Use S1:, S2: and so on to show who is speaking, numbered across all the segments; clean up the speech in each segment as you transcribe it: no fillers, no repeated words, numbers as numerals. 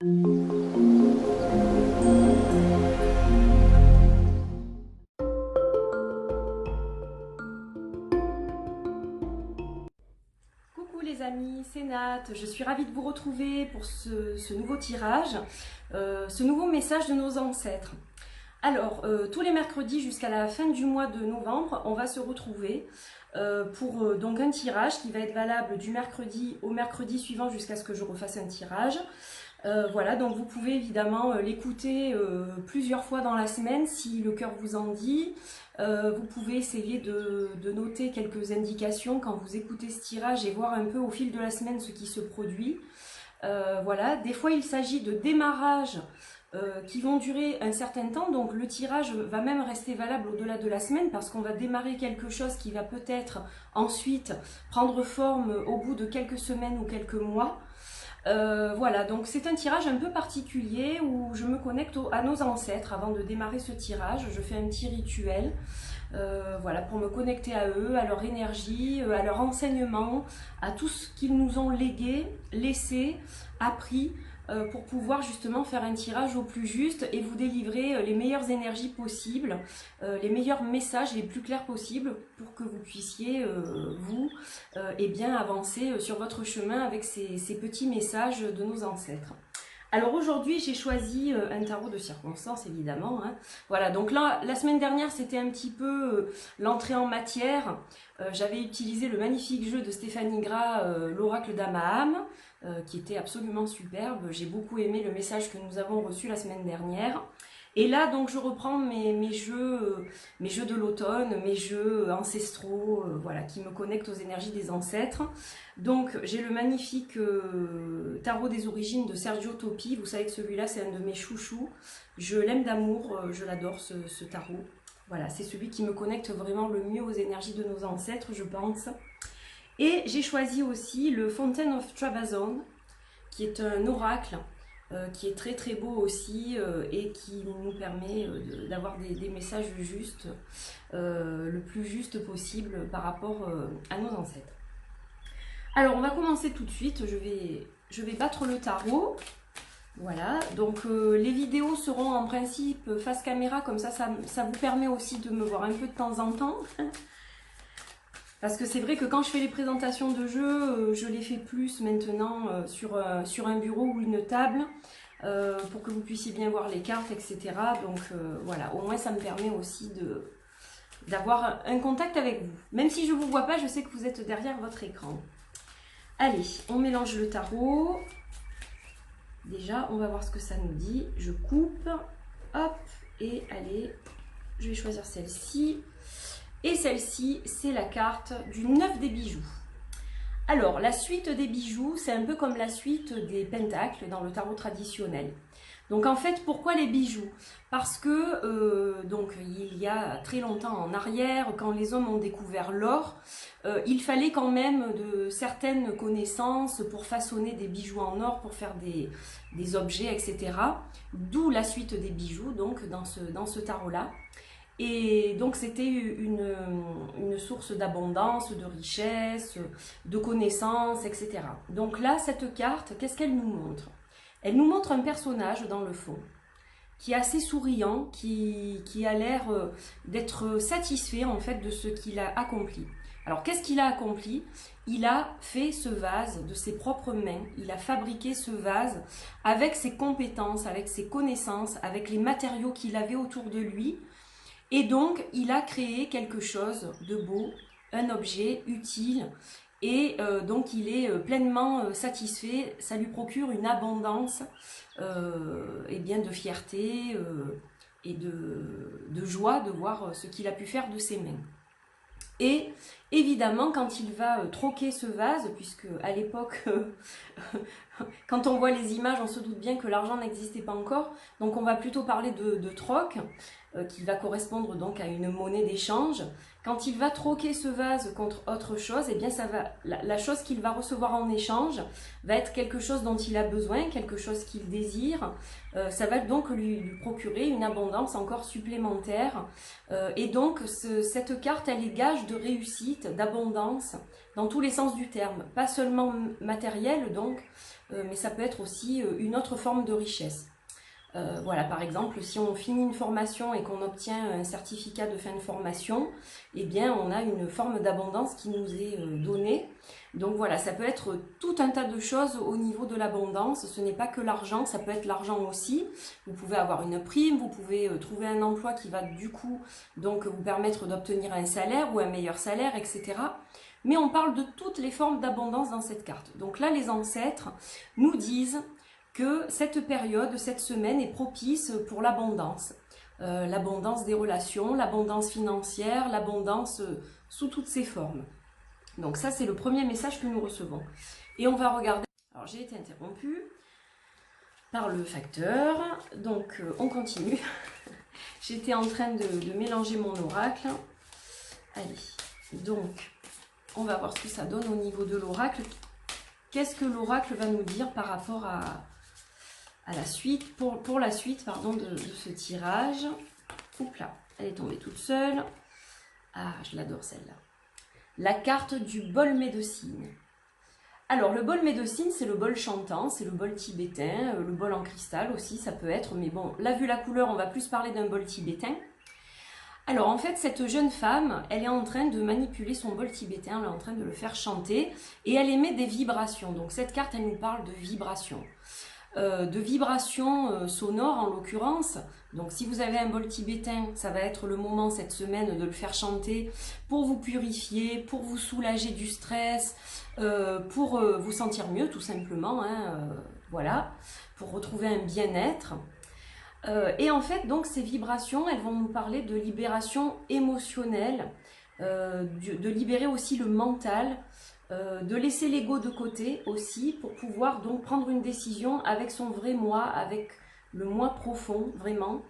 S1: Coucou les amis, c'est Nat, je suis ravie de vous retrouver pour ce nouveau tirage, ce nouveau message de nos ancêtres. Alors, tous les mercredis jusqu'à la fin du mois de novembre, on va se retrouver pour donc un tirage qui va être valable du mercredi au mercredi suivant jusqu'à ce que je refasse un tirage. Voilà, donc vous pouvez évidemment l'écouter plusieurs fois dans la semaine si le cœur vous en dit. Vous pouvez essayer de noter quelques indications quand vous écoutez ce tirage et voir un peu au fil de la semaine ce qui se produit. Voilà, des fois il s'agit de démarrages qui vont durer un certain temps, donc le tirage va même rester valable au-delà de la semaine parce qu'on va démarrer quelque chose qui va peut-être ensuite prendre forme au bout de quelques semaines ou quelques mois. Voilà, donc c'est un tirage un peu particulier où je me connecte à nos ancêtres avant de démarrer ce tirage. Je fais un petit rituel, voilà, pour me connecter à eux, à leur énergie, à leur enseignement, à tout ce qu'ils nous ont légué, laissé, appris, pour pouvoir justement faire un tirage au plus juste et vous délivrer les meilleures énergies possibles, les meilleurs messages les plus clairs possibles pour que vous puissiez, vous, et bien avancer sur votre chemin avec ces petits messages de nos ancêtres. Alors aujourd'hui j'ai choisi un tarot de circonstance évidemment, hein. Voilà, donc là la semaine dernière c'était un petit peu l'entrée en matière. J'avais utilisé le magnifique jeu de Stéphanie Gras, l'oracle d'Amaham, qui était absolument superbe. J'ai beaucoup aimé le message que nous avons reçu la semaine dernière. Et là donc je reprends mes jeux de l'automne, mes jeux ancestraux, voilà, qui me connectent aux énergies des ancêtres. Donc j'ai le magnifique tarot des origines de Sergio Topi. Vous savez que celui-là c'est un de mes chouchous. Je l'aime d'amour, je l'adore ce tarot. Voilà, c'est celui qui me connecte vraiment le mieux aux énergies de nos ancêtres, je pense. Et j'ai choisi aussi le Fountain of Travazon, qui est un oracle, qui est très très beau aussi et qui nous permet d'avoir des messages justes, le plus juste possible par rapport à nos ancêtres. Alors on va commencer tout de suite, je vais battre le tarot. Voilà, donc les vidéos seront en principe face caméra, comme ça vous permet aussi de me voir un peu de temps en temps. Parce que c'est vrai que quand je fais les présentations de jeux, je les fais plus maintenant sur un bureau ou une table, pour que vous puissiez bien voir les cartes, etc. Donc voilà, au moins ça me permet aussi d'avoir un contact avec vous. Même si je ne vous vois pas, je sais que vous êtes derrière votre écran. Allez, on mélange le tarot. Déjà, on va voir ce que ça nous dit. Je coupe, hop, et allez, je vais choisir celle-ci. Et celle-ci, c'est la carte du 9 des bijoux. Alors, la suite des bijoux, c'est un peu comme la suite des pentacles dans le tarot traditionnel. Donc en fait, pourquoi les bijoux? Parce que donc il y a très longtemps en arrière, quand les hommes ont découvert l'or, il fallait quand même de certaines connaissances pour façonner des bijoux en or, pour faire des objets, etc. D'où la suite des bijoux, donc dans ce tarot-là. Et donc c'était une source d'abondance, de richesse, de connaissances, etc. Donc là, cette carte, qu'est-ce qu'elle nous montre? Elle nous montre un personnage dans le fond, qui est assez souriant, qui a l'air d'être satisfait en fait de ce qu'il a accompli. Alors qu'est-ce qu'il a accompli? Il a fait ce vase de ses propres mains, il a fabriqué ce vase avec ses compétences, avec ses connaissances, avec les matériaux qu'il avait autour de lui. Et donc, il a créé quelque chose de beau, un objet utile, et donc il est pleinement satisfait. Ça lui procure une abondance et bien de fierté et de joie de voir ce qu'il a pu faire de ses mains. Et évidemment, quand il va troquer ce vase, puisque à l'époque, quand on voit les images, on se doute bien que l'argent n'existait pas encore, donc on va plutôt parler de troc, qui va correspondre donc à une monnaie d'échange. Quand il va troquer ce vase contre autre chose, eh bien la chose qu'il va recevoir en échange va être quelque chose dont il a besoin, quelque chose qu'il désire. Ça va donc lui procurer une abondance encore supplémentaire. Et donc cette carte, elle est gage de réussite, d'abondance, dans tous les sens du terme, pas seulement matériel donc, mais ça peut être aussi une autre forme de richesse. Voilà, par exemple, si on finit une formation et qu'on obtient un certificat de fin de formation, eh bien, on a une forme d'abondance qui nous est donnée. Donc voilà, ça peut être tout un tas de choses au niveau de l'abondance. Ce n'est pas que l'argent, ça peut être l'argent aussi. Vous pouvez avoir une prime, vous pouvez trouver un emploi qui va du coup donc vous permettre d'obtenir un salaire ou un meilleur salaire, etc. Mais on parle de toutes les formes d'abondance dans cette carte. Donc là, les ancêtres nous disent que cette période, cette semaine est propice pour l'abondance. L'abondance des relations, l'abondance financière, l'abondance sous toutes ses formes. Donc ça, c'est le premier message que nous recevons. Et on va regarder... Alors, j'ai été interrompue par le facteur. Donc, on continue. J'étais en train de mélanger mon oracle. Allez, donc, on va voir ce que ça donne au niveau de l'oracle. Qu'est-ce que l'oracle va nous dire par rapport à la suite, pour la suite pardon, de ce tirage. Oups là, elle est tombée toute seule. Ah, je l'adore celle-là. La carte du bol médecine. Alors, le bol médecine, c'est le bol chantant, c'est le bol tibétain, le bol en cristal aussi, ça peut être. Mais bon, là, vu la couleur, on va plus parler d'un bol tibétain. Alors, en fait, cette jeune femme, elle est en train de manipuler son bol tibétain, elle est en train de le faire chanter, et elle émet des vibrations. Donc, cette carte, elle nous parle de vibrations. De vibrations sonores en l'occurrence. Donc si vous avez un bol tibétain, ça va être le moment cette semaine de le faire chanter pour vous purifier, pour vous soulager du stress, pour vous sentir mieux tout simplement, hein, voilà, pour retrouver un bien-être. Et en fait donc ces vibrations, elles vont nous parler de libération émotionnelle, de libérer aussi le mental, de laisser l'ego de côté aussi pour pouvoir donc prendre une décision avec son vrai moi, avec le moi profond vraiment,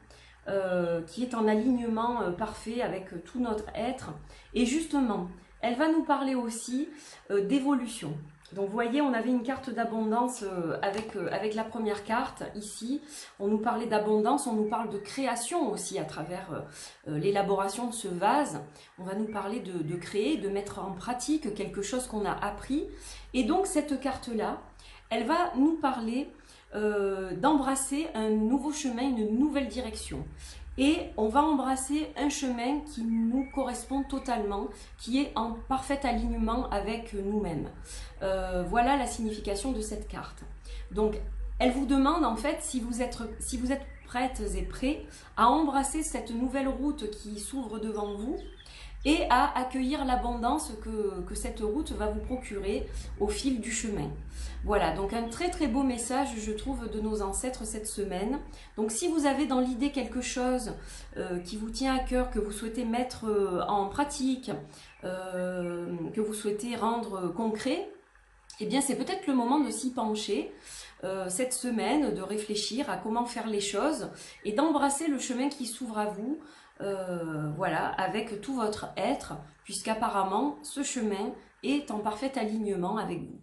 S1: qui est en alignement parfait avec tout notre être. Et justement, elle va nous parler aussi d'évolution. Donc vous voyez, on avait une carte d'abondance avec la première carte ici. On nous parlait d'abondance, on nous parle de création aussi à travers l'élaboration de ce vase. On va nous parler de créer, de mettre en pratique quelque chose qu'on a appris. Et donc cette carte-là, elle va nous parler d'embrasser un nouveau chemin, une nouvelle direction. Et on va embrasser un chemin qui nous correspond totalement, qui est en parfait alignement avec nous-mêmes. Voilà la signification de cette carte. Donc, elle vous demande en fait si vous êtes prêtes et prêts à embrasser cette nouvelle route qui s'ouvre devant vous et à accueillir l'abondance que cette route va vous procurer au fil du chemin. Voilà, donc un très très beau message, je trouve, de nos ancêtres cette semaine. Donc si vous avez dans l'idée quelque chose qui vous tient à cœur, que vous souhaitez mettre en pratique, que vous souhaitez rendre concret, eh bien c'est peut-être le moment de s'y pencher cette semaine, de réfléchir à comment faire les choses et d'embrasser le chemin qui s'ouvre à vous, voilà, avec tout votre être, puisqu'apparemment ce chemin est en parfait alignement avec vous.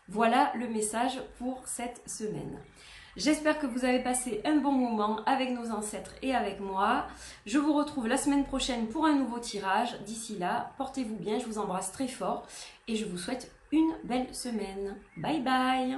S1: Voilà le message pour cette semaine. J'espère que vous avez passé un bon moment avec nos ancêtres et avec moi. Je vous retrouve la semaine prochaine pour un nouveau tirage. D'ici là, portez-vous bien, je vous embrasse très fort et je vous souhaite une belle semaine. Bye bye!